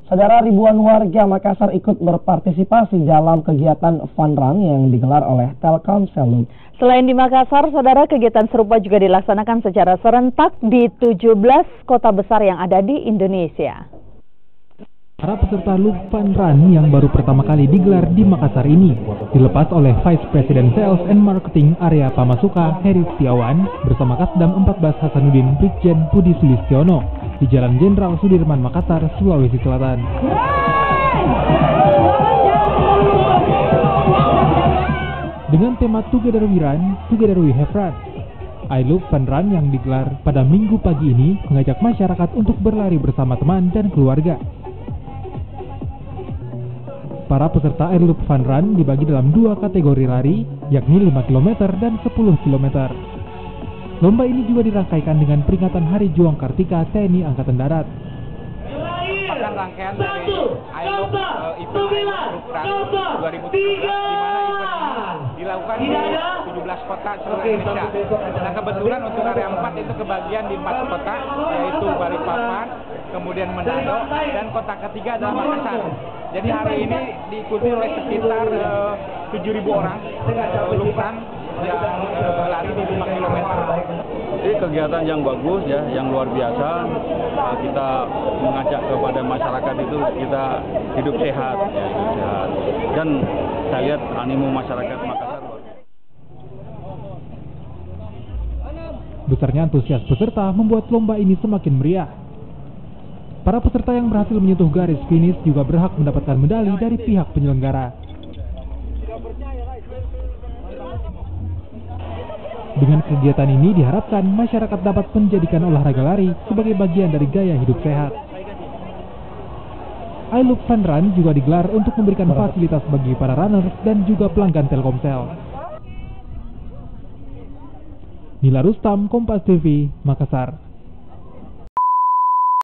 Saudara, ribuan warga Makassar ikut berpartisipasi dalam kegiatan fun run yang digelar oleh Telkomsel. Selain di Makassar, saudara, kegiatan serupa juga dilaksanakan secara serentak di 17 kota besar yang ada di Indonesia. Para peserta Loop Fun Run yang baru pertama kali digelar di Makassar ini dilepas oleh Vice President Sales and Marketing Area Pamasuka Heri Setiawan bersama Kasdam 14 Hasanuddin Brigjen Budi Sulistiono di Jalan Jenderal Sudirman Makassar, Sulawesi Selatan. Dengan tema Together We Run, Together We Have Run, iLoop Fun Run yang digelar pada Minggu pagi ini mengajak masyarakat untuk berlari bersama teman dan keluarga. Para peserta iLoop Fun Run dibagi dalam dua kategori lari, yakni 5 km dan 10 km. Lomba ini juga dirangkaikan dengan peringatan Hari Juang Kartika TNI Angkatan Darat. Merupakan rangkaian dari iLoop Fun Run 2017, di mana event ini dilakukan di 17 kota seluruh Indonesia. Nah, kebetulan untuk area 4 itu kebagian di 4 kota, yaitu Balikpapan, kemudian Manado, dan kota ketiga adalah Makassar. Jadi hari ini diikuti oleh sekitar 7.000 orang lulusan yang berlari di 5 km. Jadi kegiatan yang bagus ya, yang luar biasa. Kita mengajak kepada masyarakat itu kita hidup sehat, ya, hidup sehat. Dan saya lihat animo masyarakat Makassar. Besarnya antusias peserta membuat lomba ini semakin meriah. Para peserta yang berhasil menyentuh garis finish juga berhak mendapatkan medali dari pihak penyelenggara. Dengan kegiatan ini diharapkan masyarakat dapat menjadikan olahraga lari sebagai bagian dari gaya hidup sehat. iLoop Fun Run juga digelar untuk memberikan fasilitas bagi para runners dan juga pelanggan Telkomsel. Nila Rustam, Kompas TV, Makassar.